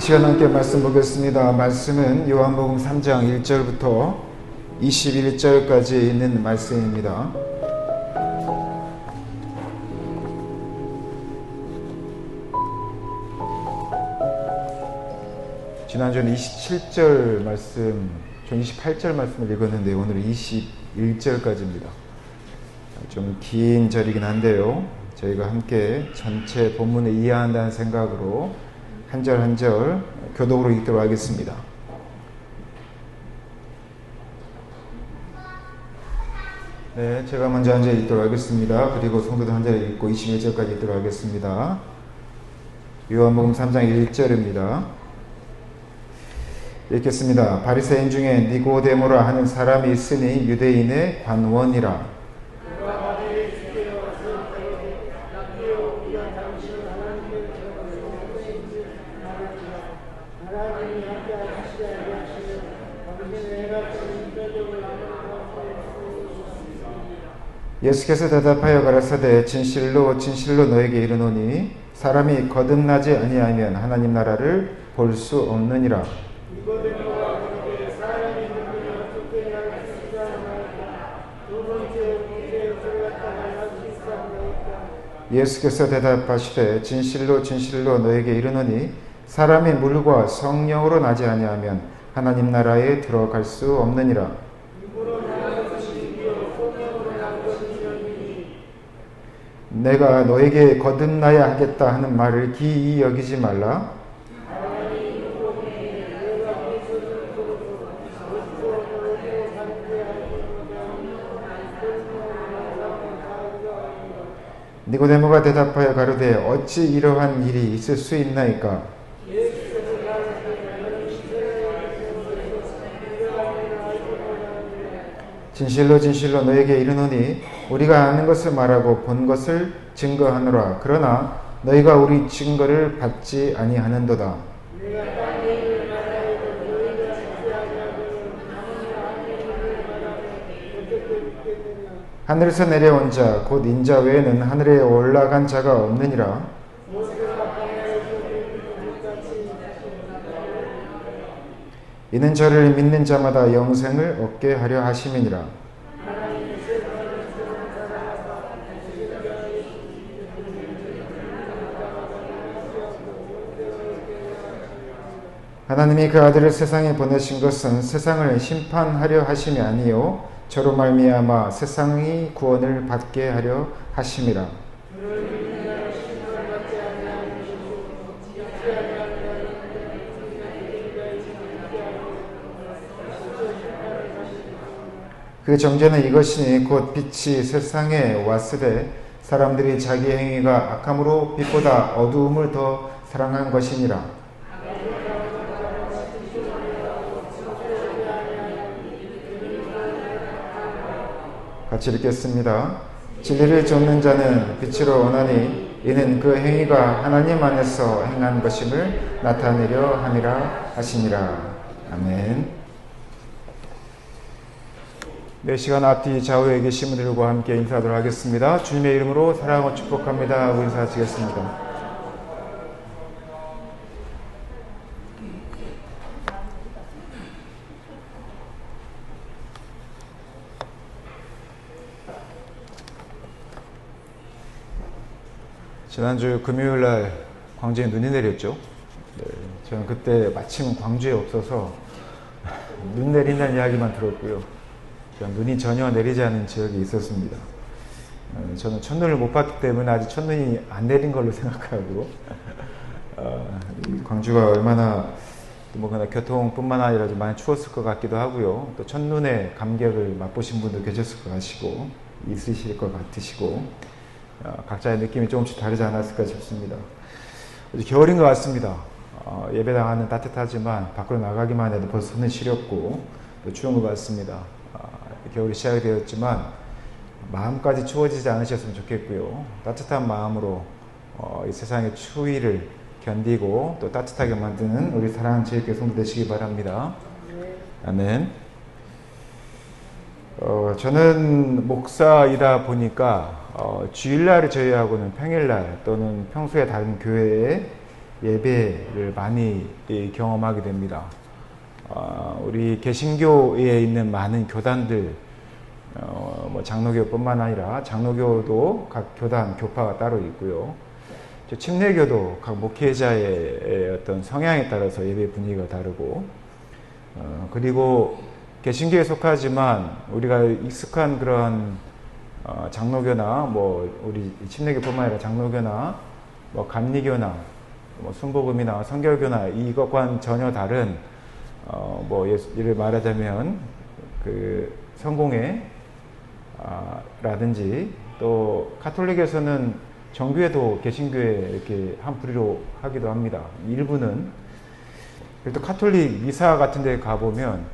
시간 함께 말씀 보겠습니다. 말씀은 요한복음 3장 1절부터 21절까지 있는 말씀입니다. 지난주에는 27절 말씀, 전 28절 말씀을 읽었는데 오늘은 21절까지입니다. 좀 긴 절이긴 한데요. 저희가 함께 전체 본문을 이해한다는 생각으로 한 절 한 절 교독으로 읽도록 하겠습니다. 네, 제가 먼저 한 절 읽도록 하겠습니다. 그리고 성도들 한 절 읽고 21절까지 읽도록 하겠습니다. 요한복음 3장 1절입니다. 읽겠습니다. 바리새인 중에 니고데모라 하는 사람이 있으니 유대인의 관원이라. 예수께서 대답하여 가라사대 진실로 진실로 너에게 이르노니 사람이 거듭나지 아니하면 하나님 나라를 볼 수 없느니라. 예수께서 대답하시되 진실로 진실로 너에게 이르노니 사람이 물과 성령으로 나지 아니하면 하나님 나라에 들어갈 수 없느니라. 내가 너에게 거듭나야 하겠다 하는 말을 기이 여기지 말라. 니고데모가 대답하여 가로되 어찌 이러한 일이 있을 수 있나이까? 진실로 진실로 너에게 이르노니 우리가 아는 것을 말하고 본 것을 증거하노라. 그러나 너희가 우리 증거를 받지 아니하는도다. 하늘에서 내려온 자 곧 인자 외에는 하늘에 올라간 자가 없느니라. 이는 저를 믿는 자마다 영생을 얻게 하려 하심이니라. 하나님이 그 아들을 세상에 보내신 것은 세상을 심판하려 하심이 아니요 저로 말미암아 세상이 구원을 받게 하려 하심이라. 그 정죄는 이것이니 곧 빛이 세상에 왔으되 사람들이 자기 행위가 악함으로 빛보다 어두움을 더 사랑한 것이니라. 같이 읽겠습니다. 진리를 좇는 자는 빛으로 오나니 이는 그 행위가 하나님 안에서 행한 것임을 나타내려 함이라 하시니라. 아멘. 네, 시간 앞뒤 좌우에 계신 분들과 함께 인사하도록 하겠습니다. 주님의 이름으로 사랑하고 축복합니다 하고 인사드리겠습니다. 지난주 금요일날 광주에 눈이 내렸죠. 네, 저는 그때 마침 광주에 없어서 눈 내린다는 이야기만 들었고요. 눈이 전혀 내리지 않은 지역이 있었습니다. 저는 첫눈을 못 봤기 때문에 아직 첫눈이 안 내린 걸로 생각하고 광주가 얼마나 그나 교통뿐만 아니라 좀 많이 추웠을 것 같기도 하고요. 또 첫눈의 감격을 맛보신 분도 계셨을 것 같으시고 있으실 것 같으시고 각자의 느낌이 조금씩 다르지 않았을까 싶습니다. 이제 겨울인 것 같습니다. 예배당은 따뜻하지만 밖으로 나가기만 해도 벌써 손은 시렵고 또 추운 것 같습니다. 겨울이 시작이 되었지만 마음까지 추워지지 않으셨으면 좋겠고요. 따뜻한 마음으로 이 세상의 추위를 견디고 또 따뜻하게 만드는 우리 사랑하는 제일교회 성도 되시기 바랍니다. 아멘. 저는 목사이다 보니까 주일날을 제외하고는 평일날 또는 평소에 다른 교회에 예배를 많이 경험하게 됩니다. 우리 개신교에 있는 많은 교단들, 뭐 장로교뿐만 아니라 장로교도 각 교단, 교파가 따로 있고요. 침례교도 각 목회자의 어떤 성향에 따라서 예배 분위기가 다르고, 그리고 개신교에 속하지만 우리가 익숙한 그런 장로교나 뭐 우리 침례교뿐만 아니라 장로교나 뭐 감리교나 뭐 순복음이나 성결교나 이것과는 전혀 다른 뭐 예를 말하자면 그 성공회 라든지 또 가톨릭에서는 정교회도 개신교회 이렇게 한 부류로 하기도 합니다. 일부는. 그래도 가톨릭 미사 같은 데 가보면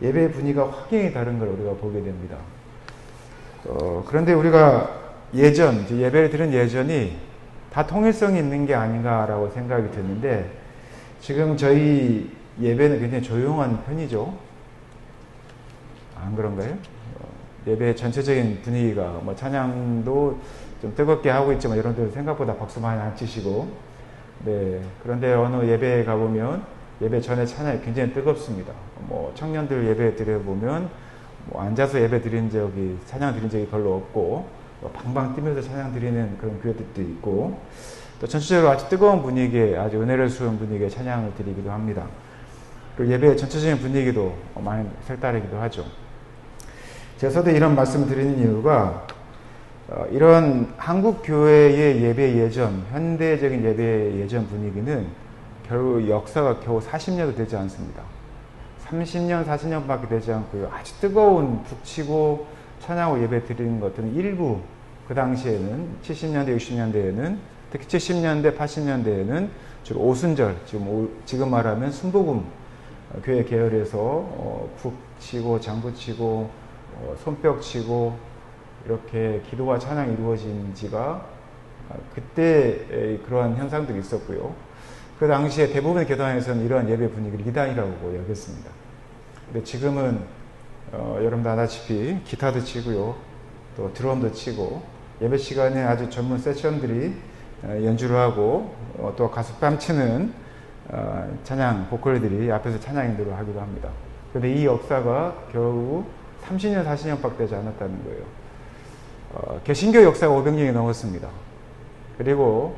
예배 분위기가 확연히 다른 걸 우리가 보게 됩니다. 그런데 우리가 예배를 드린 예전이 다 통일성이 있는 게 아닌가라고 생각이 드는데, 지금 저희 예배는 굉장히 조용한 편이죠. 안 그런가요? 예배 전체적인 분위기가 뭐 찬양도 좀 뜨겁게 하고 있지만 여러분들 생각보다 박수 많이 안 치시고, 네. 그런데 어느 예배에 가보면 예배 전에 찬양이 굉장히 뜨겁습니다. 뭐 청년들 예배 드려보면 뭐 앉아서 예배 드린 적이, 찬양 드린 적이 별로 없고, 방방 뛰면서 찬양 드리는 그런 교회들도 있고, 또 전체적으로 아주 뜨거운 분위기에, 아주 은혜를 수은 분위기에 찬양을 드리기도 합니다. 그리고 예배의 전체적인 분위기도 많이 색다르기도 하죠. 제가 이런 말씀을 드리는 이유가, 이런 한국 교회의 예배 예전, 현대적인 예배 예전 분위기는 결국 역사가 겨우 40년도 되지 않습니다. 30년, 40년밖에 되지 않고요. 아주 뜨거운 북치고 찬양하고 예배 드리는 것들은 일부, 그 당시에는 70년대, 60년대에는, 특히 70년대, 80년대에는 주로 오순절, 지금 말하면 순복음 교회 계열에서 북치고 장구치고 손뼉 치고 이렇게 기도와 찬양이 이루어진 지가 그때 그러한 현상들이 있었고요. 그 당시에 대부분의 교단에서는 이러한 예배 분위기를 이단이라고 여겼습니다. 근데 지금은 여러분도 아다시피 기타도 치고요, 또 드럼도 치고, 예배 시간에 아주 전문 세션들이 연주를 하고, 또 가수 뺨치는 찬양 보컬들이 앞에서 찬양 인도를 하기도 합니다. 그런데 이 역사가 겨우 30년, 40년밖에 되지 않았다는 거예요. 개신교 역사가 500년이 넘었습니다. 그리고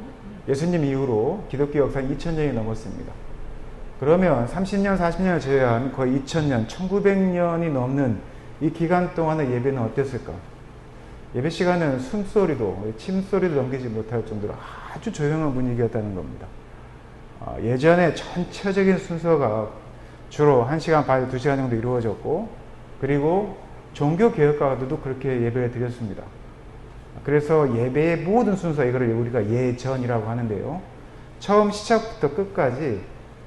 예수님 이후로 기독교 역사는 2000년이 넘었습니다. 그러면 30년, 40년을 제외한 거의 2000년, 1900년이 넘는 이 기간 동안의 예배는 어땠을까? 예배 시간은 숨소리도, 침소리도 넘기지 못할 정도로 아주 조용한 분위기였다는 겁니다. 예전에 전체적인 순서가 주로 1시간 반, 2시간 정도 이루어졌고, 그리고 종교개혁가들도 그렇게 예배를 드렸습니다. 그래서 예배의 모든 순서, 이거를 우리가 예전이라고 하는데요. 처음 시작부터 끝까지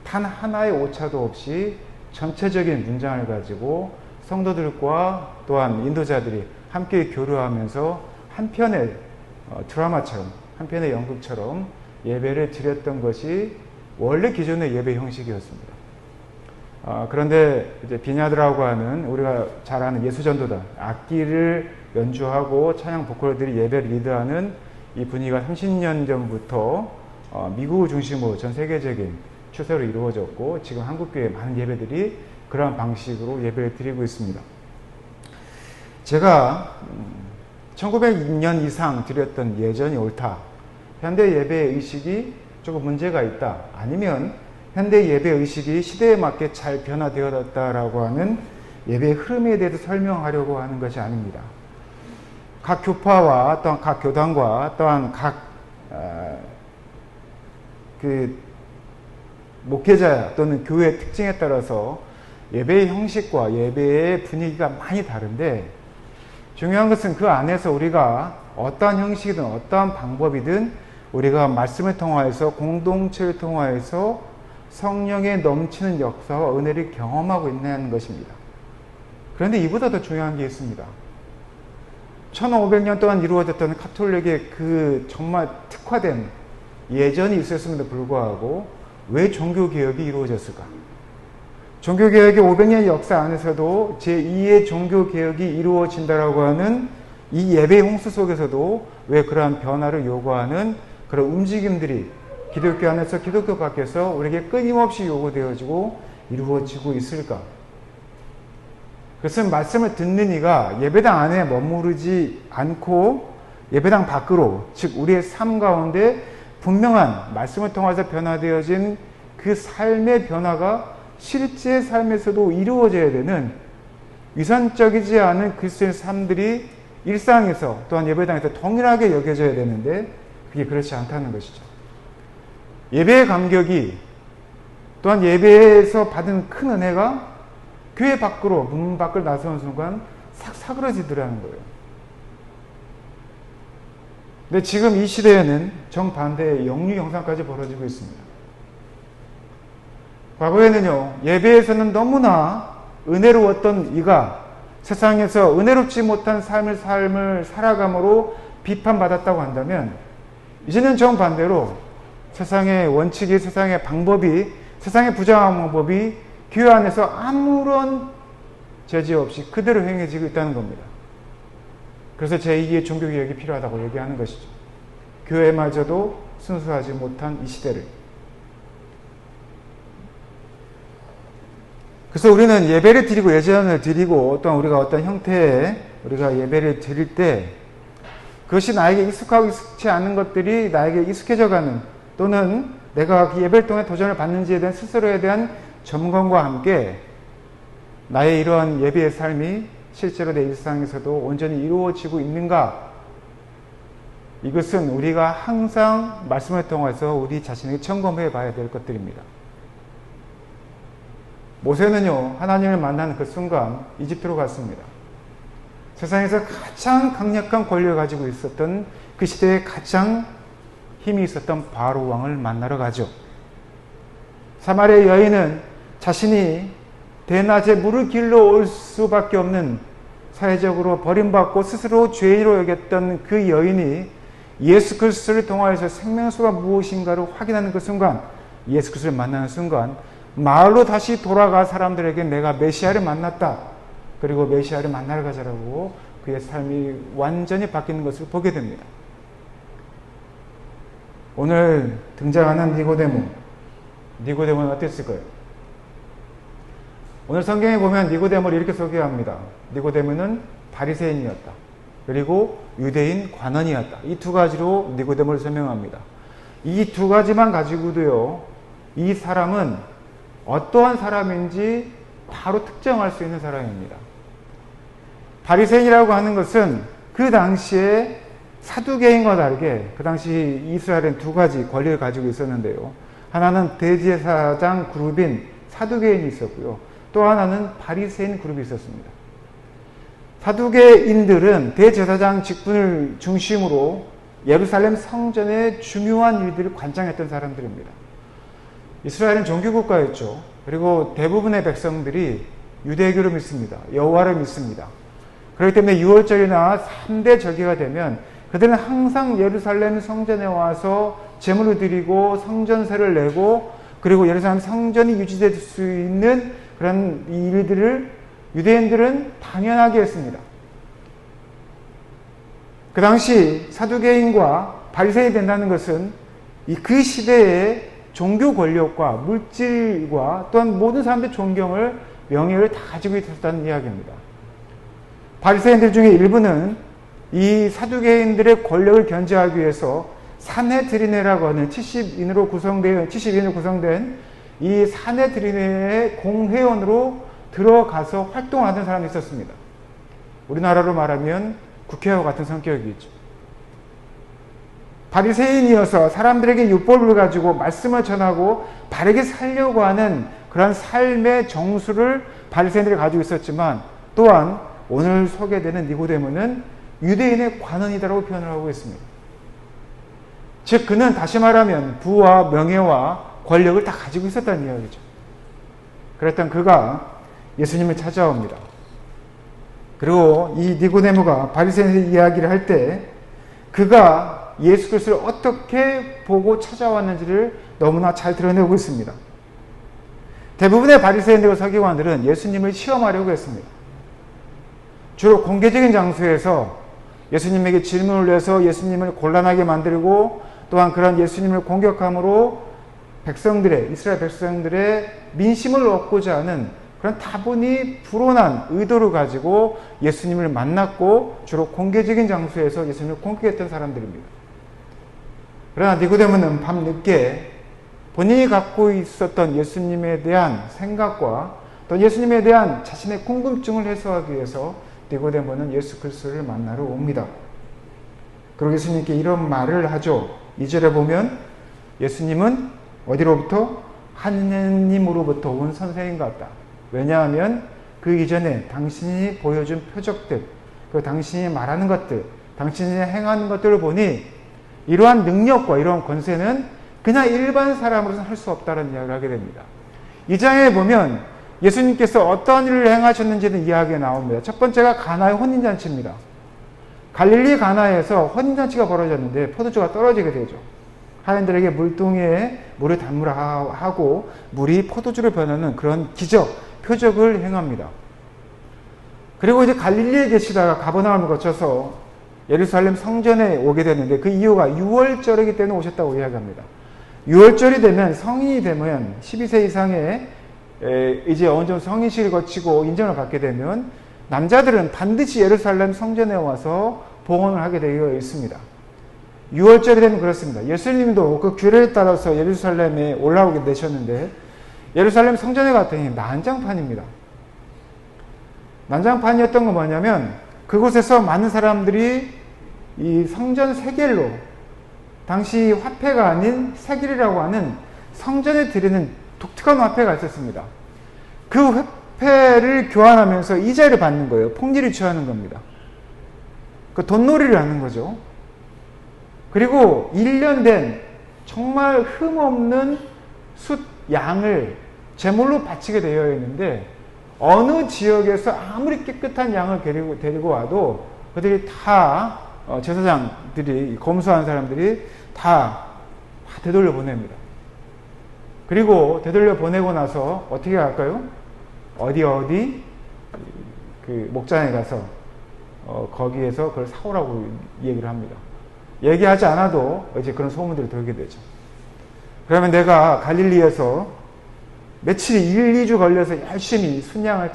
단 하나의 오차도 없이 전체적인 문장을 가지고 성도들과 또한 인도자들이 함께 교류하면서 한 편의 드라마처럼, 한 편의 연극처럼 예배를 드렸던 것이 원래 기존의 예배 형식이었습니다. 그런데 이제 비냐드라고 하는, 우리가 잘 아는 예수전도단, 악기를 연주하고 찬양 보컬들이 예배를 리드하는 이 분위기가 30년 전부터 미국을 중심으로 전 세계적인 추세로 이루어졌고, 지금 한국교회 많은 예배들이 그러한 방식으로 예배를 드리고 있습니다. 제가 1900년 이상 드렸던 예전이 옳다, 현대 예배 의식이 조금 문제가 있다, 아니면 현대 예배 의식이 시대에 맞게 잘 변화되었다라고 하는 예배의 흐름에 대해서 설명하려고 하는 것이 아닙니다. 각 교파와 또한 각 교단과 또한 각 목회자 또는 교회의 특징에 따라서 예배의 형식과 예배의 분위기가 많이 다른데, 중요한 것은 그 안에서 우리가 어떠한 형식이든 어떠한 방법이든 우리가 말씀을 통하여서, 공동체를 통하여서 성령의 넘치는 역사와 은혜를 경험하고 있는 것입니다. 그런데 이보다 더 중요한 게 있습니다. 1500년 동안 이루어졌던 가톨릭의 그 정말 특화된 예전이 있었음에도 불구하고 왜 종교개혁이 이루어졌을까? 종교개혁의 500년의 역사 안에서도 제2의 종교개혁이 이루어진다라고 하는 이 예배의 홍수 속에서도 왜 그러한 변화를 요구하는 그런 움직임들이 기독교 안에서 기독교 밖에서 우리에게 끊임없이 요구되어지고 이루어지고 있을까? 그것은 말씀을 듣는 이가 예배당 안에 머무르지 않고 예배당 밖으로, 즉 우리의 삶 가운데 분명한 말씀을 통해서 변화되어진 그 삶의 변화가 실제 삶에서도 이루어져야 되는 위선적이지 않은 그리스도의 삶들이 일상에서 또한 예배당에서 동일하게 여겨져야 되는데 그게 그렇지 않다는 것이죠. 예배의 감격이 또한 예배에서 받은 큰 은혜가 교회 밖으로, 문 밖을 나서는 순간 싹 사그러지더라는 거예요. 근데 지금 이 시대에는 정반대의 역류 현상까지 벌어지고 있습니다. 과거에는요, 예배에서는 너무나 은혜로웠던 이가 세상에서 은혜롭지 못한 삶을 살아감으로 비판받았다고 한다면, 이제는 정반대로 세상의 원칙이, 세상의 방법이, 세상의 부정한 방법이 교회 안에서 아무런 제지 없이 그대로 행해지고 있다는 겁니다. 그래서 제2의 종교개혁이 필요하다고 얘기하는 것이죠. 교회마저도 순수하지 못한 이 시대를. 그래서 우리는 예배를 드리고 예전을 드리고 또한 우리가 어떤 형태의 우리가 예배를 드릴 때 그것이 나에게 익숙하고 익숙치 않은 것들이 나에게 익숙해져가는, 또는 내가 그 예배를 통해 도전을 받는지에 대한 스스로에 대한 점검과 함께 나의 이러한 예배의 삶이 실제로 내 일상에서도 온전히 이루어지고 있는가? 이것은 우리가 항상 말씀을 통해서 우리 자신에게 점검해 봐야 될 것들입니다. 모세는요, 하나님을 만나는 그 순간 이집트로 갔습니다. 세상에서 가장 강력한 권력을 가지고 있었던 그 시대에 가장 힘이 있었던 바로 왕을 만나러 가죠. 사마리아 여인은 자신이 대낮에 물을 길러 올 수밖에 없는, 사회적으로 버림받고 스스로 죄인으로 여겼던 그 여인이 예수 그리스도를 통하여서 생명수가 무엇인가를 확인하는 그 순간, 예수 그리스도를 만나는 순간 마을로 다시 돌아가 사람들에게 내가 메시아를 만났다, 그리고 메시아를 만나러 가자라고 그의 삶이 완전히 바뀌는 것을 보게 됩니다. 오늘 등장하는 니고데모는 어땠을까요? 오늘 성경에 보면 니고데모를 이렇게 소개합니다. 니고데모는 바리새인이었다. 그리고 유대인 관원이었다. 이 두 가지로 니고데모를 설명합니다. 이 두 가지만 가지고도요, 이 사람은 어떠한 사람인지 바로 특정할 수 있는 사람입니다. 바리새인이라고 하는 것은 그 당시에 사두개인과 다르게 그 당시 이스라엘은 두 가지 권리를 가지고 있었는데요. 하나는 대제사장 그룹인 사두개인이 있었고요. 또 하나는 바리새인 그룹이 있었습니다. 사두개인들은 대제사장 직분을 중심으로 예루살렘 성전의 중요한 일들을 관장했던 사람들입니다. 이스라엘은 종교국가였죠. 그리고 대부분의 백성들이 유대교를 믿습니다. 여호와를 믿습니다. 그렇기 때문에 6월절이나 3대 절기가 되면 그들은 항상 예루살렘 성전에 와서 제물을 드리고 성전세를 내고, 그리고 예루살렘 성전이 유지될 수 있는 그런 일들을 유대인들은 당연하게 했습니다. 그 당시 사두개인과 바리새인이 된다는 것은 그 시대의 종교 권력과 물질과 또한 모든 사람들의 존경을, 명예를 다 가지고 있었다는 이야기입니다. 바리새인들 중에 일부는 이 사두개인들의 권력을 견제하기 위해서 사내드리네라고 하는 70인으로 구성된 이 사내드리네의 공회원으로 들어가서 활동하던 사람이 있었습니다. 우리나라로 말하면 국회와 같은 성격이죠. 바리새인이어서 사람들에게 율법을 가지고 말씀을 전하고 바르게 살려고 하는 그런 삶의 정수를 바리새인들이 가지고 있었지만, 또한 오늘 소개되는 니고데모는 유대인의 관원이다라고 표현을 하고 있습니다. 즉 그는 다시 말하면 부와 명예와 권력을 다 가지고 있었다는 이야기죠. 그랬던 그가 예수님을 찾아옵니다. 그리고 이 니고데모가 바리새인의 이야기를 할 때 그가 예수 그리스도를 어떻게 보고 찾아왔는지를 너무나 잘 드러내고 있습니다. 대부분의 바리새인들과 서기관들은 예수님을 시험하려고 했습니다. 주로 공개적인 장소에서 예수님에게 질문을 내서 예수님을 곤란하게 만들고 또한 그런 예수님을 공격함으로 이스라엘 백성들의 민심을 얻고자 하는 그런 다분히 불온한 의도를 가지고 예수님을 만났고 주로 공개적인 장소에서 예수님을 공격했던 사람들입니다. 그러나 니고데모는 밤늦게 본인이 갖고 있었던 예수님에 대한 생각과 또 예수님에 대한 자신의 궁금증을 해소하기 위해서 니고데모는 예수 그리스도를 만나러 옵니다. 그리고 예수님께 이런 말을 하죠. 2절에 보면 예수님은 어디로부터? 하느님으로부터 온 선생님 같다. 왜냐하면 그 이전에 당신이 보여준 표적들, 그 당신이 말하는 것들, 당신이 행하는 것들을 보니 이러한 능력과 이러한 권세는 그냥 일반 사람으로서는 할 수 없다는 이야기를 하게 됩니다. 이 장에 보면 예수님께서 어떤 일을 행하셨는지는 이야기가 나옵니다. 첫 번째가 가나의 혼인잔치입니다. 갈릴리 가나에서 혼인잔치가 벌어졌는데 포도주가 떨어지게 되죠. 하인들에게 물동이에 물을 담으라 하고 물이 포도주로 변하는 그런 기적, 표적을 행합니다. 그리고 이제 갈릴리에 계시다가 가버나움을 거쳐서 예루살렘 성전에 오게 됐는데 그 이유가 6월절이기 때문에 오셨다고 이야기합니다. 6월절이 되면 성인이 되면 12세 이상의 이제 어느 정도 성인식을 거치고 인정을 받게 되면 남자들은 반드시 예루살렘 성전에 와서 봉헌을 하게 되어 있습니다. 6월절이 되면 그렇습니다. 예수님도 그 규례에 따라서 예루살렘에 올라오게 되셨는데 예루살렘 성전에 갔더니 난장판입니다. 난장판이었던 건 뭐냐면 그곳에서 많은 사람들이 이 성전 세겔로 당시 화폐가 아닌 세겔이라고 하는 성전에 드리는 독특한 화폐가 있었습니다. 그 화폐를 교환하면서 이자를 받는 거예요. 폭리를 취하는 겁니다. 그 돈놀이를 하는 거죠. 그리고 1년 된 정말 흠없는 숫 양을 제물로 바치게 되어 있는데 어느 지역에서 아무리 깨끗한 양을 데리고 와도 그들이 다 제사장들이 검소한 사람들이 다 되돌려 보냅니다. 그리고 되돌려 보내고 나서 어떻게 할까요? 어디 그 목장에 가서 거기에서 그걸 사오라고 얘기를 합니다. 얘기하지 않아도 이제 그런 소문들이 돌게 되죠. 그러면 내가 갈릴리에서 며칠 1, 2주 걸려서 열심히 순양을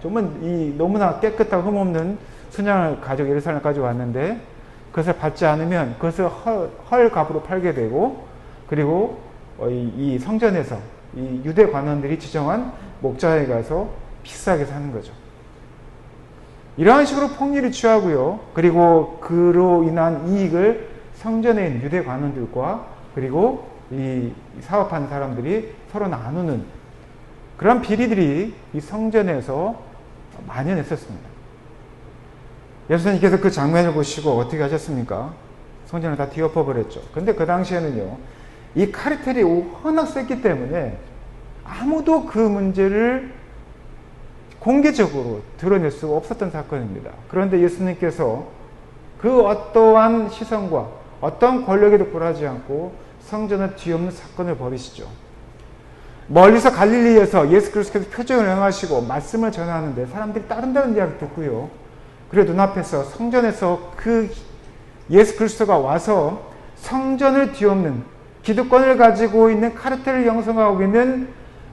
정말 너무나 깨끗하고 흠없는 순양을 가지고 예루살렘까지 왔는데 그것을 받지 않으면 그것을 헐값으로 팔게 되고 그리고 이 성전에서 이 유대 관원들이 지정한 목자에 가서 비싸게 사는 거죠. 이러한 식으로 폭리를 취하고요. 그리고 그로 인한 이익을 성전에 있는 유대 관원들과 그리고 이 사업하는 사람들이 서로 나누는 그런 비리들이 이 성전에서 만연했었습니다. 예수님께서 그 장면을 보시고 어떻게 하셨습니까? 성전을 다 뒤엎어버렸죠. 근데 그 당시에는요, 이 카르텔이 워낙 셌기 때문에 아무도 그 문제를 공개적으로 드러낼 수 없었던 사건입니다. 그런데 예수님께서 그 어떠한 시선과 어떤 권력에도 굴하지 않고 성전을 뒤엎는 사건을 벌이시죠. 멀리서 갈릴리에서 예수 그리스도께서 표적을 행하시고 말씀을 전하는데 사람들이 다른 이야기 듣고요. 그리고 눈앞에서 성전에서 그 예수 그리스도가 와서 성전을 뒤엎는 기득권을 가지고 있는 카르텔을 형성하고 있는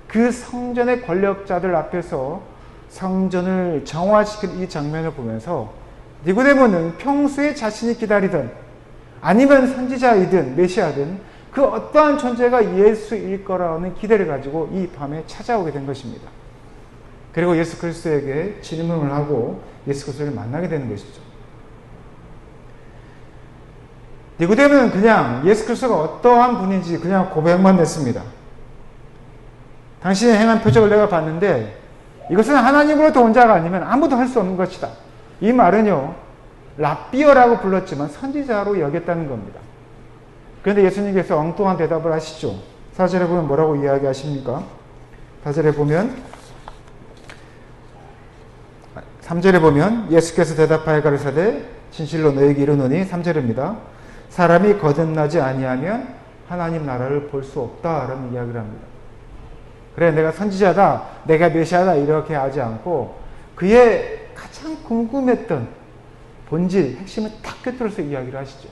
그 성전의 권력자들 앞에서 성전을 정화시킨 이 장면을 보면서 니고데모는 평소에 자신이 기다리던 아니면 선지자이든 메시아든 그 어떠한 존재가 예수일 거라는 기대를 가지고 이 밤에 찾아오게 된 것입니다. 그리고 예수 그리스도에게 질문을 하고 예수 그리스도를 만나게 되는 것이죠. 니고데모는 그냥 예수 그리스도가 어떠한 분인지 그냥 고백만 했습니다. 당신이 행한 표적을 내가 봤는데 이것은 하나님으로부터 온 자가 아니면 아무도 할 수 없는 것이다. 이 말은요, 랍비어라고 불렀지만 선지자로 여겼다는 겁니다. 그런데 예수님께서 엉뚱한 대답을 하시죠. 4절에 보면 뭐라고 이야기하십니까? 4절에 보면 3절에 보면 예수께서 대답하여 가르사대 진실로 너에게 이르노니 3절입니다. 사람이 거듭나지 아니하면 하나님 나라를 볼 수 없다라는 이야기를 합니다. 그래 내가 선지자다, 내가 메시아다 이렇게 하지 않고 그의 가장 궁금했던 본질, 핵심을 딱 꿰뚫어서 이야기를 하시죠.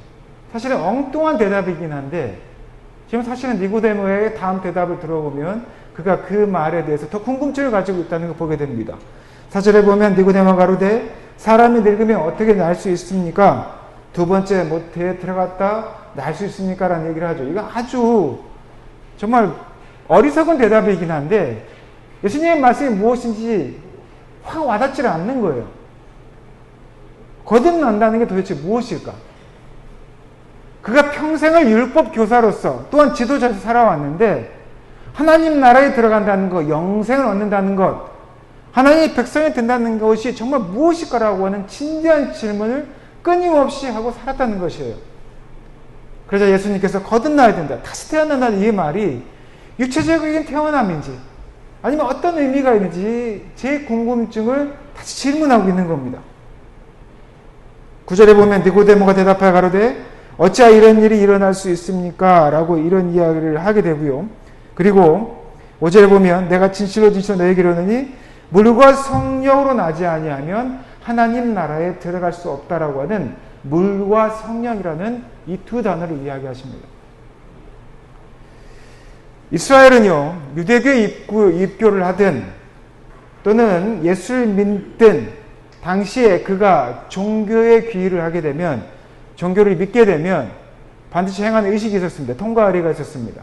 사실은 엉뚱한 대답이긴 한데 지금 사실은 니고데모의 다음 대답을 들어보면 그가 그 말에 대해서 더 궁금증을 가지고 있다는 걸 보게 됩니다. 4절에 보면 니고데모가 가로되 사람이 늙으면 어떻게 날 수 있습니까? 두 번째 모태에 들어갔다 날 수 있습니까? 라는 얘기를 하죠. 이거 아주 정말 어리석은 대답이긴 한데 예수님의 말씀이 무엇인지 확 와닿지 않는 거예요. 거듭난다는 게 도대체 무엇일까? 그가 평생을 율법 교사로서 또한 지도자로서 살아왔는데 하나님 나라에 들어간다는 것, 영생을 얻는다는 것, 하나님의 백성이 된다는 것이 정말 무엇일까라고 하는 진지한 질문을 끊임없이 하고 살았다는 것이에요. 그러자 예수님께서 거듭나야 된다, 다시 태어난다는 이 말이 육체적인 태어남인지 아니면 어떤 의미가 있는지 제 궁금증을 다시 질문하고 있는 겁니다. 9절에 보면 니고데모가 대답하여 가로되 어찌하여 이런 일이 일어날 수 있습니까? 라고 이런 이야기를 하게 되고요. 그리고 5절에 보면 내가 진실로 너에게 이르노니 물과 성령으로 나지 아니하면 하나님 나라에 들어갈 수 없다라고 하는 물과 성령이라는 이 두 단어를 이야기하십니다. 이스라엘은요, 유대교에 입교를 하든 또는 예수를 믿든 당시에 그가 종교에 귀의를 하게 되면, 종교를 믿게 되면 반드시 행하는 의식이 있었습니다. 통과 의례가 있었습니다.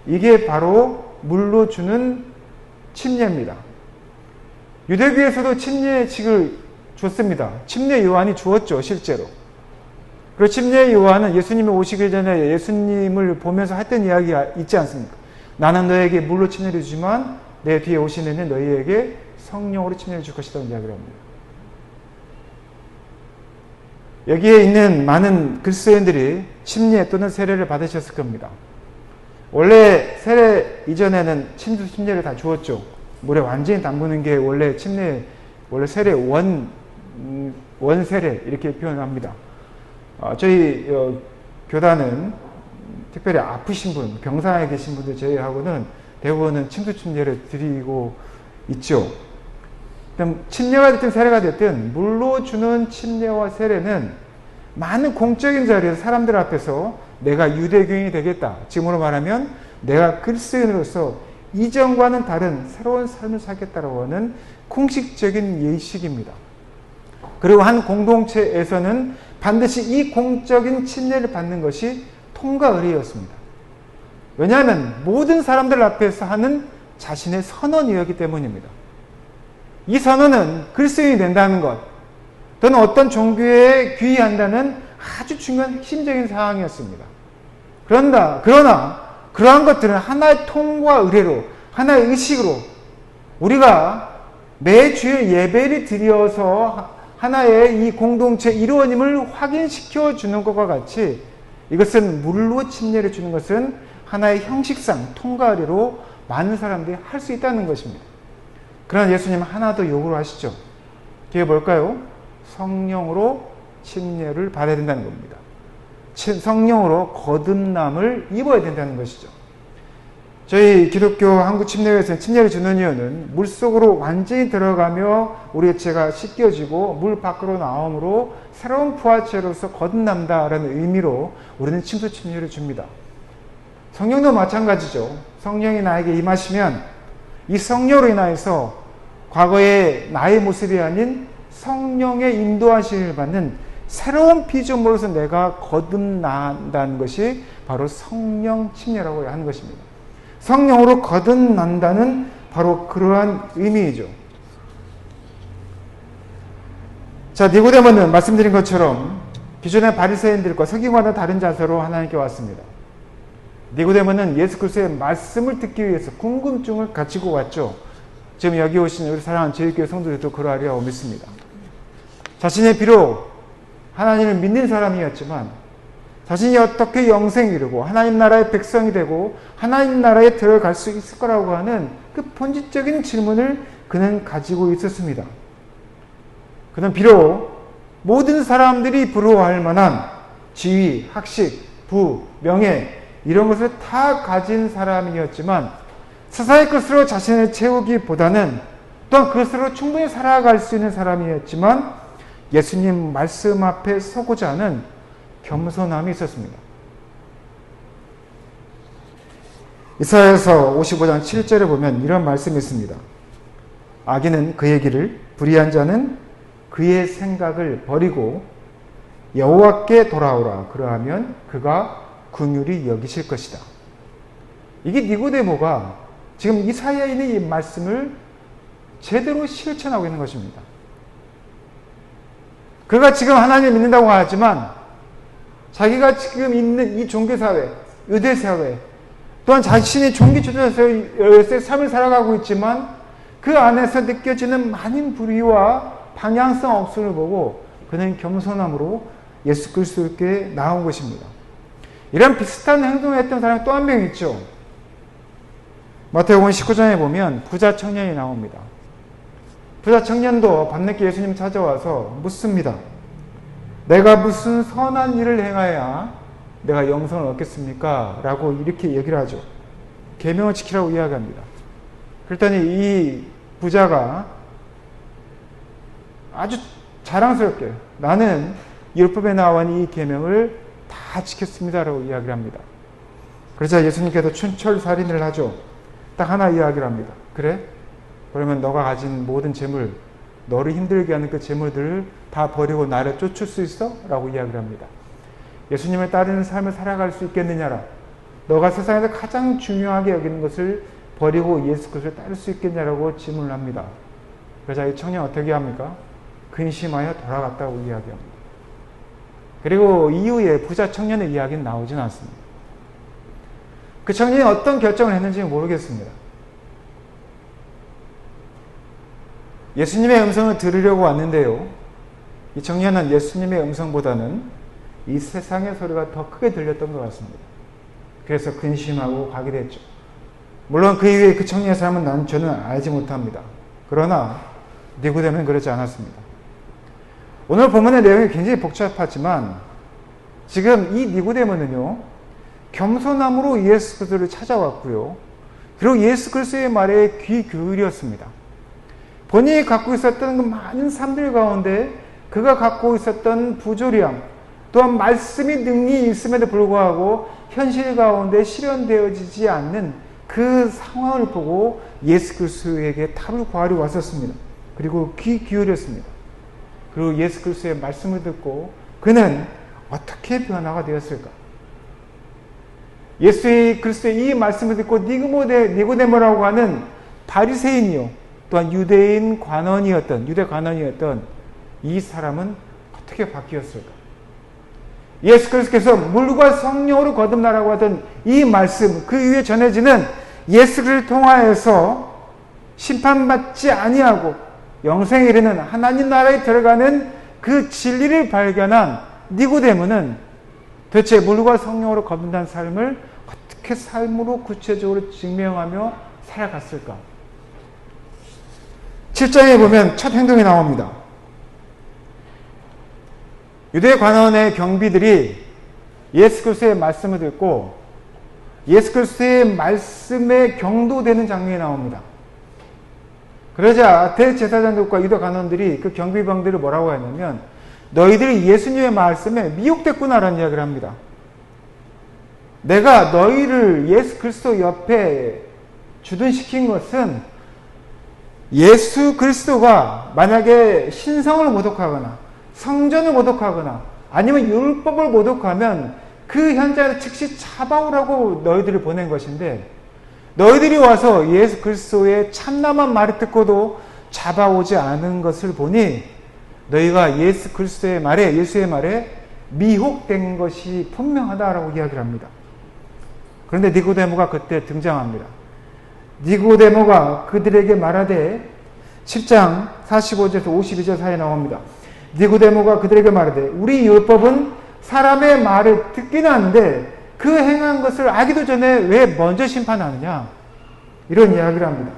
이게 바로 물로 주는 침례입니다. 유대교에서도 침례식을 줬습니다. 침례 요한이 주었죠, 실제로. 그리고 침례 요한은 예수님이 오시기 전에 예수님을 보면서 했던 이야기가 있지 않습니까? 나는 너에게 물로 침례를 주지만 내 뒤에 오시는 이는 너희에게 성령으로 침례를 줄 것이라는 이야기를 합니다. 여기에 있는 많은 그리스도인들이 침례 또는 세례를 받으셨을 겁니다. 원래 세례 이전에는 침례를 다 주었죠. 물에 완전히 담그는 게 원래 원래 세례 원세례 이렇게 표현합니다. 저희 교단은 특별히 아프신 분, 병상에 계신 분들 제외하고는 대부분은 침례를 드리고 있죠. 그럼 침례가 됐든 세례가 됐든 물로 주는 침례와 세례는 많은 공적인 자리에서 사람들 앞에서 내가 유대교인이 되겠다, 지금으로 말하면 내가 그리스도인으로서 이전과는 다른 새로운 삶을 살겠다라고 하는 공식적인 예식입니다. 그리고 한 공동체에서는 반드시 이 공적인 침례를 받는 것이 통과 의례였습니다. 왜냐하면 모든 사람들 앞에서 하는 자신의 선언이었기 때문입니다. 이 선언은 그리스도인이 된다는 것 또는 어떤 종교에 귀의한다는 아주 중요한 핵심적인 사항이었습니다. 그러나 그러한 것들은 하나의 통과 의례로, 하나의 의식으로 우리가 매주에 예배를 드려서 하나의 이 공동체 일원임을 확인시켜 주는 것과 같이 이것은 물로 침례를 주는 것은 하나의 형식상 통과 의례로 많은 사람들이 할 수 있다는 것입니다. 그러나 예수님은 하나 더 요구를 하시죠. 그게 뭘까요? 성령으로 침례를 받아야 된다는 겁니다. 성령으로 거듭남을 입어야 된다는 것이죠. 저희 기독교 한국 침례교에서는 침례를 주는 이유는 물속으로 완전히 들어가며 우리의 죄가 씻겨지고 물 밖으로 나옴으로 새로운 부활체로서 거듭난다라는 의미로 우리는 침수 침례를 줍니다. 성령도 마찬가지죠. 성령이 나에게 임하시면 이 성령으로 인하여서 과거의 나의 모습이 아닌 성령의 인도하심을 받는 새로운 피조물로서 내가 거듭난다는 것이 바로 성령 침례라고 하는 것입니다. 성령으로 거듭난다는 바로 그러한 의미이죠. 자, 니고데모는 말씀드린 것처럼 기존의 바리새인들과 서기관과 다른 자세로 하나님께 왔습니다. 니고데모는 예수 그리스도의 말씀을 듣기 위해서 궁금증을 가지고 왔죠. 지금 여기 오신 우리 사랑하는 제일교회 성도들도 그러하리라고 믿습니다. 자신이 비록 하나님을 믿는 사람이었지만 자신이 어떻게 영생이 이루고 하나님 나라의 백성이 되고 하나님 나라에 들어갈 수 있을 거라고 하는 그 본질적인 질문을 그는 가지고 있었습니다. 그는 비록 모든 사람들이 부러워할 만한 지위, 학식, 부, 명예 이런 것을 다 가진 사람이었지만 세상의 것으로 자신을 채우기보다는 또한 그것으로 충분히 살아갈 수 있는 사람이었지만 예수님 말씀 앞에 서고자 하는 겸손함이 있었습니다. 이사야서 55장 7절에 보면 이런 말씀이 있습니다. 악인은 그의 길을, 불의한 자는 그의 생각을 버리고 여호와께 돌아오라. 그러하면 그가 긍휼히 여기실 것이다. 이게 니고데모가 지금 이사야에 있는 이 말씀을 제대로 실천하고 있는 것입니다. 그가 지금 하나님을 믿는다고 하지만 자기가 지금 있는 이 종교사회, 유대사회, 또한 자신의 종교주도자로서의 삶을 살아가고 있지만 그 안에서 느껴지는 많은 불의와 방향성 없음을 보고 그는 겸손함으로 예수 그리스도께 나온 것입니다. 이런 비슷한 행동을 했던 사람이 또 한 명 있죠. 마태복음 19장에 보면 부자 청년이 나옵니다. 부자 청년도 밤늦게 예수님 찾아와서 묻습니다. 내가 무슨 선한 일을 행하여야 내가 영생을 얻겠습니까? 라고 이렇게 얘기를 하죠. 계명을 지키라고 이야기합니다. 그랬더니 이 부자가 아주 자랑스럽게 나는 율법에 나온 이 계명을 다 지켰습니다. 라고 이야기를 합니다. 그러자 예수님께서 춘철살인을 하죠. 딱 하나 이야기를 합니다. 그래? 그러면 너가 가진 모든 재물, 너를 힘들게 하는 그 재물들을 다 버리고 나를 쫓을 수 있어? 라고 이야기를 합니다. 예수님을 따르는 삶을 살아갈 수 있겠느냐라. 너가 세상에서 가장 중요하게 여기는 것을 버리고 예수 그리스도를 따를 수 있겠냐라고 질문을 합니다. 그러자 이 청년 어떻게 합니까? 근심하여 돌아갔다고 이야기합니다. 그리고 이후에 부자 청년의 이야기는 나오진 않습니다. 그 청년이 어떤 결정을 했는지 모르겠습니다. 예수님의 음성을 들으려고 왔는데요. 이 청년은 예수님의 음성보다는 이 세상의 소리가 더 크게 들렸던 것 같습니다. 그래서 근심하고 가게 됐죠. 물론 그 이후에 그 청년의 삶은 저는 알지 못합니다. 그러나 니고데모는 그렇지 않았습니다. 오늘 본문의 내용이 굉장히 복잡하지만 지금 이 니고데모는요. 겸손함으로 예수 그리스도를 찾아왔고요. 그리고 예수 그리스도의 말에 귀 기울였습니다. 본인이 갖고 있었던 그 많은 삶들 가운데 그가 갖고 있었던 부조리함, 또한 말씀이 능히 있음에도 불구하고 현실 가운데 실현되어지지 않는 그 상황을 보고 예수 그리스도에게 답을 구하려 왔었습니다. 그리고 귀 기울였습니다. 그리고 예수 그리스도의 말씀을 듣고 그는 어떻게 변화가 되었을까? 예수 그리스도의 이 말씀을 듣고 니고데모라고 하는 바리새인이요, 또한 유대 관원이었던 이 사람은 어떻게 바뀌었을까? 예수 그리스도께서 물과 성령으로 거듭나라고 하던 이 말씀, 그 위에 전해지는 예수 그리스도를 통하여서 심판받지 아니하고 영생에 이르는 하나님 나라에 들어가는 그 진리를 발견한 니고데모는 도대체 물과 성령으로 거듭난 삶을 어떻게 삶으로 구체적으로 증명하며 살아갔을까? 7장에 보면 첫 행동이 나옵니다. 유대 관원의 경비들이 예수 그리스도의 말씀을 듣고 예수 그리스도의 말씀에 경도되는 장면이 나옵니다. 그러자 대제사장들과 유대 관원들이 그 경비병들을 뭐라고 하냐면 너희들이 예수님의 말씀에 미혹됐구나라는 이야기를 합니다. 내가 너희를 예수 그리스도 옆에 주둔시킨 것은 예수 그리스도가 만약에 신성을 모독하거나 성전을 모독하거나 아니면 율법을 모독하면 그 현장에서 즉시 잡아오라고 너희들을 보낸 것인데 너희들이 와서 예수 그리스도의 참남한 말을 듣고도 잡아오지 않은 것을 보니 너희가 예수 그리스도의 말에, 예수의 말에 미혹된 것이 분명하다라고 이야기를 합니다. 그런데 니고데모가 그때 등장합니다. 니고데모가 그들에게 말하되 10장 45절에서 52절 사이에 나옵니다. 니고데모가 그들에게 말하되 우리 율법은 사람의 말을 듣기는 하는데 그 행한 것을 알기도 전에 왜 먼저 심판하느냐? 이런 이야기를 합니다.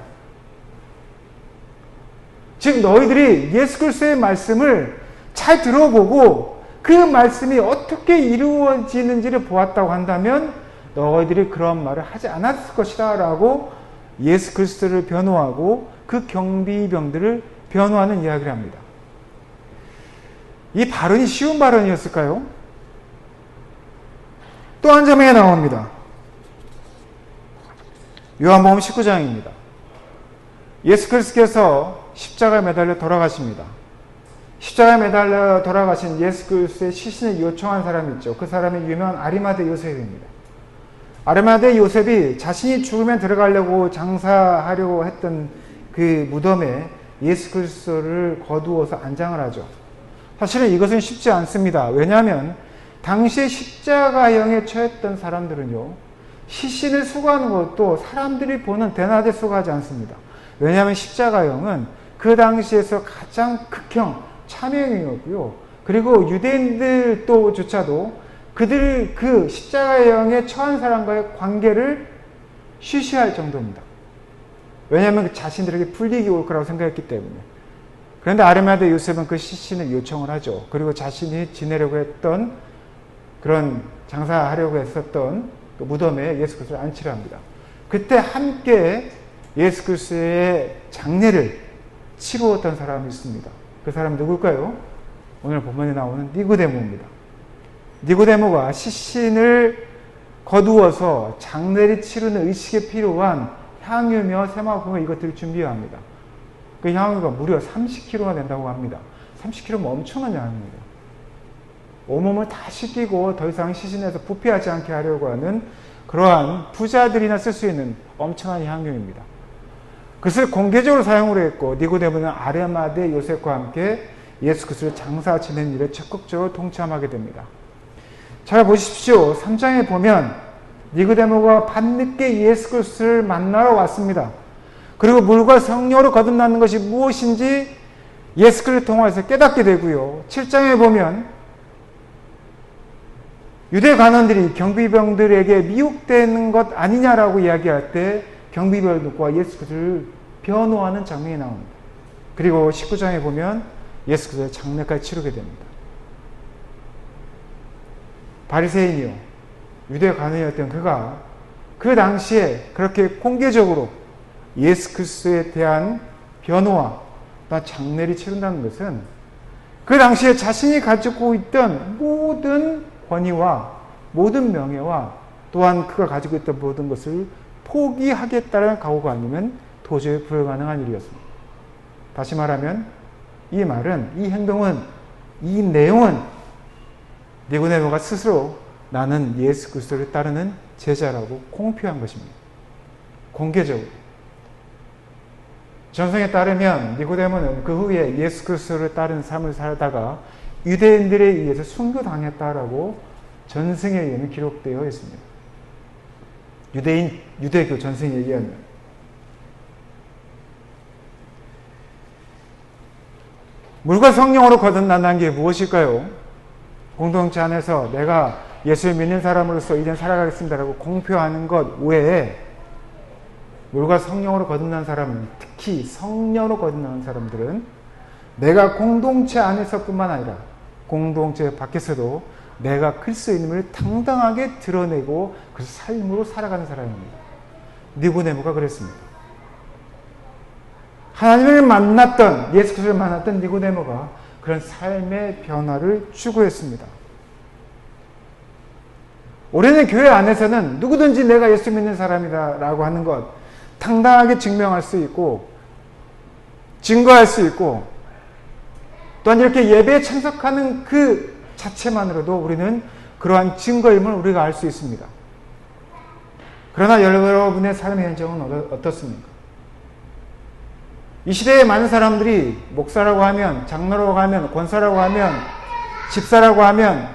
즉 너희들이 예수 그리스도의 말씀을 잘 들어보고 그 말씀이 어떻게 이루어지는지를 보았다고 한다면 너희들이 그런 말을 하지 않았을 것이다 라고 예수 그리스도를 변호하고 그 경비병들을 변호하는 이야기를 합니다. 이 발언이 쉬운 발언이었을까요? 또 한 장면이 나옵니다. 요한복음 19장입니다. 예수 그리스도께서 십자가에 매달려 돌아가십니다. 십자가에 매달려 돌아가신 예수 그리스도의 시신을 요청한 사람이 있죠. 그 사람이 유명한 아리마대 요셉입니다. 아리마대 요셉이 자신이 죽으면 들어가려고 장사하려고 했던 그 무덤에 예수 그리스도를 거두어서 안장을 하죠. 사실은 이것은 쉽지 않습니다. 왜냐하면 당시에 십자가형에 처했던 사람들은요, 시신을 수거하는 것도 사람들이 보는 대낮에 수거하지 않습니다. 왜냐하면 십자가형은 그 당시에서 가장 극형, 참형이었고요. 그리고 유대인들조차도 그들 그 십자가형에 처한 사람과의 관계를 쉬쉬할 정도입니다. 왜냐하면 자신들에게 불이익이 올 거라고 생각했기 때문에. 그런데 아리마대 요셉은 그 시신을 요청을 하죠. 그리고 자신이 지내려고 했던 그런 장사하려고 했었던 그 무덤에 예수 그리스도를 안치려 합니다. 그때 함께 예수 그리스도의 장례를 치루었던 사람이 있습니다. 그 사람이 누굴까요? 오늘 본문에 나오는 니고데모입니다. 니고데모가 시신을 거두어서 장례를 치르는 의식에 필요한 향유며 세마포 이것들을 준비해야 합니다. 그 향유가 무려 30kg가 된다고 합니다. 30kg면 엄청난 양입니다. 온몸을 다 씻기고 더 이상 시신에서 부패하지 않게 하려고 하는 그러한 부자들이나 쓸 수 있는 엄청난 향유입니다. 그것을 공개적으로 사용을 했고 니고데모는 아리마대 요셉과 함께 예수 그리스도를 장사 지낸 일에 적극적으로 동참하게 됩니다. 잘 보십시오. 3장에 보면 니고데모가 밤늦게 예수 그리스도를 만나러 왔습니다. 그리고 물과 성령으로 거듭나는 것이 무엇인지 예수 그리스도를 통해서 깨닫게 되고요. 7장에 보면 유대 관원들이 경비병들에게 미혹되는 것 아니냐라고 이야기할 때 경비병들과 예수 그리스도를 변호하는 장면이 나옵니다. 그리고 19장에 보면 예수 그리스도의 장례까지 치르게 됩니다. 바리새인이요, 유대 관원이었던 그가 그 당시에 그렇게 공개적으로 예수 그리스도에 대한 변호와 또한 장례를 치른다는 것은 그 당시에 자신이 가지고 있던 모든 권위와 모든 명예와 또한 그가 가지고 있던 모든 것을 포기하겠다는 각오가 아니면 도저히 불가능한 일이었습니다. 다시 말하면 이 말은, 이 행동은, 이 내용은 니고데모가 스스로 나는 예수 그리스도를 따르는 제자라고 공표한 것입니다. 공개적으로. 전성에 따르면 니고데모는 그 후에 예수 그리스도를 따르는 삶을 살다가 유대인들에 의해서 순교당했다라고 전승에 의하면 기록되어 있습니다. 유대교 전승에 의하면. 물과 성령으로 거듭난다는 게 무엇일까요? 공동체 안에서 내가 예수를 믿는 사람으로서 이제 살아가겠습니다라고 공표하는 것 외에 물과 성령으로 거듭난 사람은, 특히 성령으로 거듭나는 사람들은 내가 공동체 안에서뿐만 아니라 공동체 밖에서도 내가 그리스도인임을 당당하게 드러내고 그 삶으로 살아가는 사람입니다. 니고데모가 그랬습니다. 하나님을 만났던, 예수 그리스도를 만났던 니고데모가 그런 삶의 변화를 추구했습니다. 우리는 교회 안에서는 누구든지 내가 예수 믿는 사람이다 라고 하는 것 당당하게 증명할 수 있고 증거할 수 있고 또한 이렇게 예배에 참석하는 그 자체만으로도 우리는 그러한 증거임을 우리가 알 수 있습니다. 그러나 여러분의 삶의 현장은 어떻습니까? 이 시대에 많은 사람들이 목사라고 하면, 장로라고 하면, 권사라고 하면, 집사라고 하면,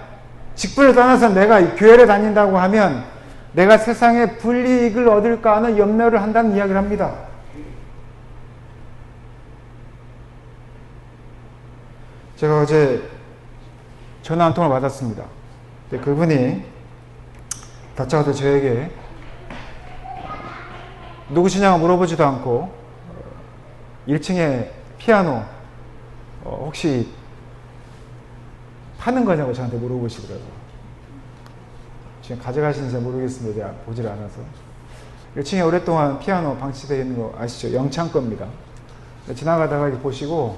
직분을 떠나서 내가 교회를 다닌다고 하면 내가 세상에 불이익을 얻을까 하는 염려를 한다는 이야기를 합니다. 제가 어제 전화 한 통을 받았습니다. 근데 그분이 다짜고짜 저에게 누구시냐고 물어보지도 않고 1층에 피아노 혹시 파는 거냐고 저한테 물어보시더라고요. 지금 가져가시는지 모르겠습니다. 제가 보질 않아서. 1층에 오랫동안 피아노 방치되어 있는 거 아시죠? 영창 겁니다. 지나가다가 이렇게 보시고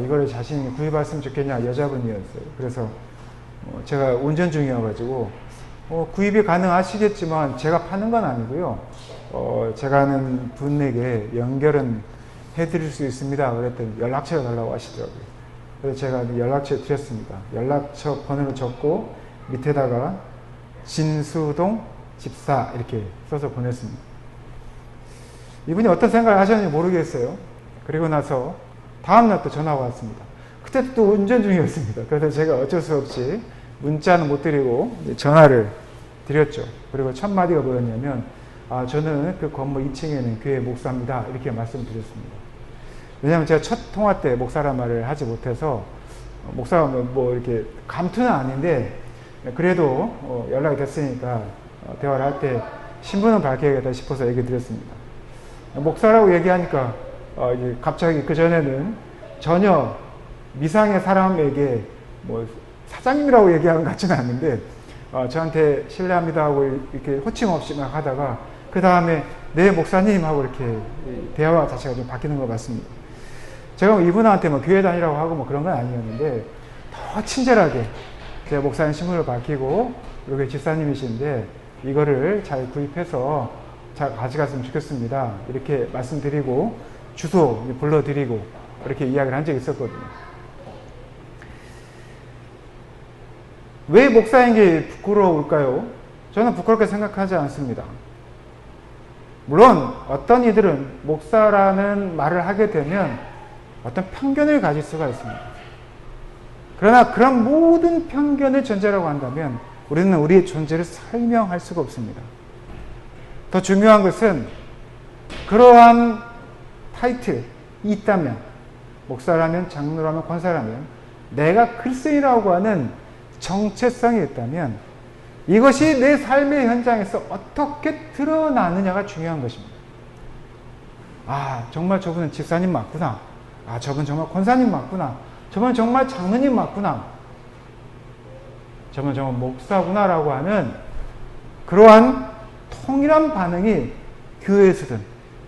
이거를 자신이 구입했으면 좋겠냐 여자분이었어요. 그래서 제가 운전 중이어가지고 구입이 가능하시겠지만 제가 파는 건 아니고요. 제가 아는 분에게 연결은 해드릴 수 있습니다. 그랬더니 연락처를 달라고 하시더라고요. 그래서 제가 연락처 드렸습니다. 연락처 번호를 적고 밑에다가 진수동 집사 이렇게 써서 보냈습니다. 이분이 어떤 생각을 하셨는지 모르겠어요. 그리고 나서 다음날 또 전화가 왔습니다. 그때 또 운전 중이었습니다. 그래서 제가 어쩔 수 없이 문자는 못 드리고 전화를 드렸죠. 그리고 첫 마디가 뭐였냐면 저는 그 건물 2층에는 교회 목사입니다. 이렇게 말씀드렸습니다. 왜냐하면 제가 첫 통화 때 목사란 말을 하지 못해서 목사가 뭐 이렇게 감투는 아닌데 그래도 연락이 됐으니까 대화를 할 때 신분을 밝혀야겠다 싶어서 얘기 드렸습니다. 목사라고 얘기하니까 이제 갑자기 그전에는 전혀 미상의 사람에게 뭐 사장님이라고 얘기하는 것 같지는 않는데 저한테 실례합니다 하고 이렇게 호칭 없이 막 하다가 그 다음에 네 목사님 하고 이렇게 대화 자체가 좀 바뀌는 것 같습니다. 제가 이분한테 뭐 교회 다니라고 하고 뭐 그런 건 아니었는데 더 친절하게 제가 목사님 신분을 밝히고 여기 집사님이신데 이거를 잘 구입해서 잘 가져갔으면 좋겠습니다. 이렇게 말씀드리고 주소 불러드리고 이렇게 이야기를 한 적이 있었거든요. 왜 목사인 게 부끄러울까요? 저는 부끄럽게 생각하지 않습니다. 물론 어떤 이들은 목사라는 말을 하게 되면 어떤 편견을 가질 수가 있습니다. 그러나 그런 모든 편견을 전제라고 한다면 우리는 우리의 존재를 설명할 수가 없습니다. 더 중요한 것은 그러한 타이틀이 있다면 목사라면 장로라면 권사라면 내가 그리스도인이라고 하는 정체성이 있다면 이것이 내 삶의 현장에서 어떻게 드러나느냐가 중요한 것입니다. 정말 저분은 집사님 맞구나. 저분 정말 권사님 맞구나. 저분 정말 장로님 맞구나. 저분 정말 목사구나 라고 하는 그러한 통일한 반응이 교회에서든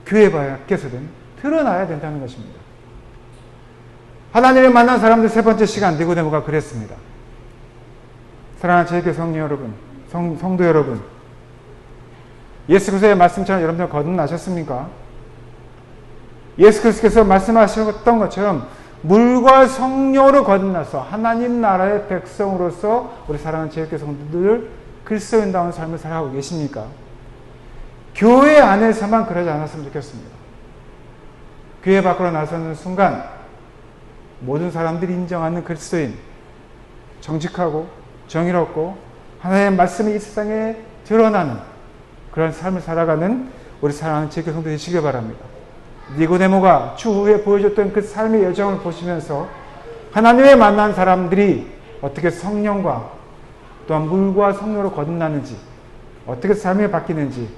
교회 밖에서든 드러나야 된다는 것입니다. 하나님을 만난 사람들 세 번째 시간 니고데모가 그랬습니다. 사랑하는 제일교회 성도 여러분, 성도 여러분, 예수 그리스도의 말씀처럼 여러분들 거듭나셨습니까? 예수 그리스도께서 말씀하셨던 것처럼 물과 성령으로 거듭나서 하나님 나라의 백성으로서 우리 사랑하는 제일교회 성도들 그리스도인다운 삶을 살아가고 계십니까? 교회 안에서만 그러지 않았으면 좋겠습니다. 교회 밖으로 나서는 순간 모든 사람들이 인정하는 그리스도인, 정직하고 정의롭고 하나님의 말씀이 이 세상에 드러나는 그런 삶을 살아가는 우리 사랑하는 제일교회 성도 되시길 바랍니다. 니고데모가 추후에 보여줬던 그 삶의 여정을 보시면서 하나님의 만난 사람들이 어떻게 성령과 또한 물과 성령으로 거듭나는지 어떻게 삶이 바뀌는지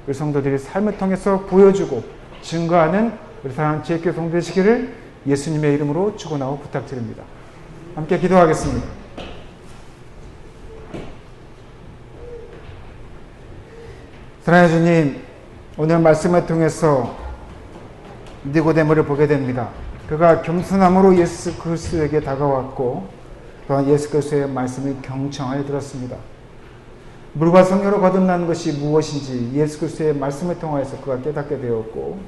우리 성도들이 삶을 통해서 보여주고 증거하는 우리 사랑하는 제일교회 성도 되시기를 예수님의 이름으로 축원하고 부탁드립니다. 함께 기도하겠습니다. 사랑하는 주님, 오늘 말씀을 통해서 니고데모를 보게 됩니다. 그가 겸손함으로 예수 그리스도에게 다가왔고 또한 예수 그리스도의 말씀을 경청하여 들었습니다. 물과 성령으로 거듭나는 것이 무엇인지 예수 그리스도의 말씀을 통하여서 그가 깨닫게 되었고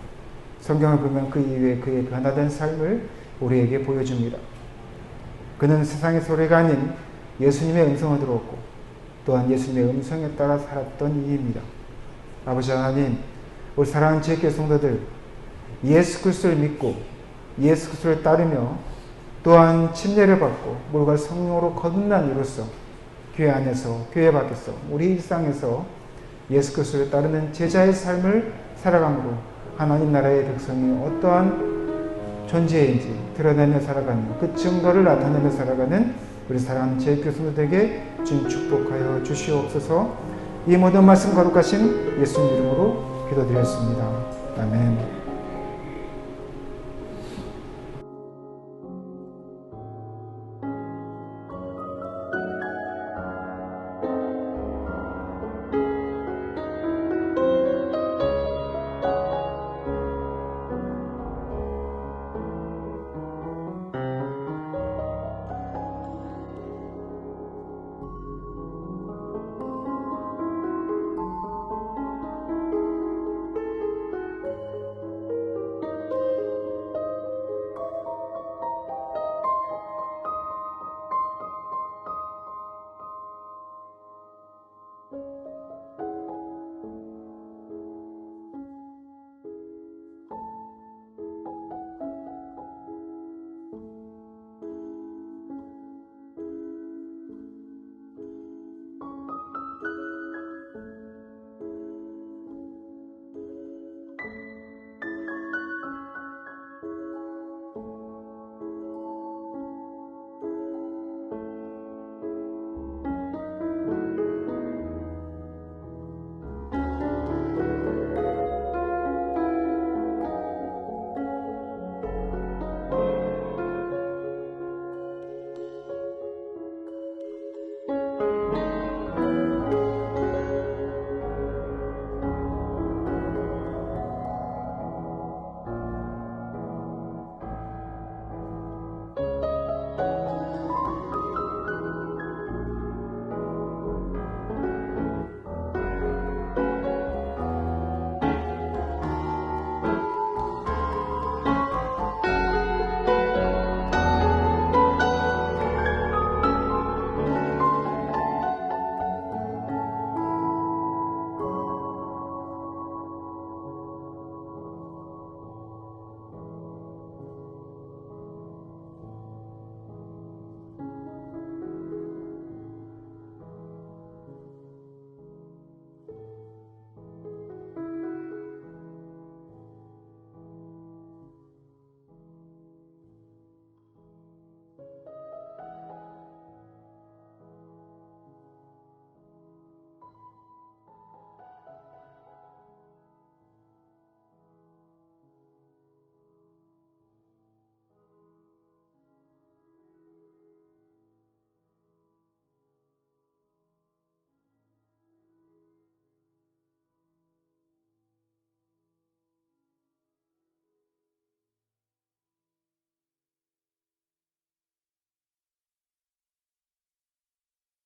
성경을 보면 그 이후에 그의 변화된 삶을 우리에게 보여줍니다. 그는 세상의 소리가 아닌 예수님의 음성을 들었고 또한 예수님의 음성에 따라 살았던 이입니다. 아버지 하나님, 우리 사랑하는 제일교회 성도들 예수 그리스도를 믿고 예수 그리스도를 따르며 또한 침례를 받고 물과 성령으로 거듭난 이로써 교회 안에서 교회 밖에서 우리 일상에서 예수 그리스도를 따르는 제자의 삶을 살아감으로 하나님 나라의 백성이 어떠한 존재인지 드러내며 살아가는 그 증거를 나타내며 살아가는 우리 사랑하는 제일교회 성도들에게 주님 축복하여 주시옵소서. 이 모든 말씀 거룩하신 예수님 이름으로 기도드렸습니다. 아멘.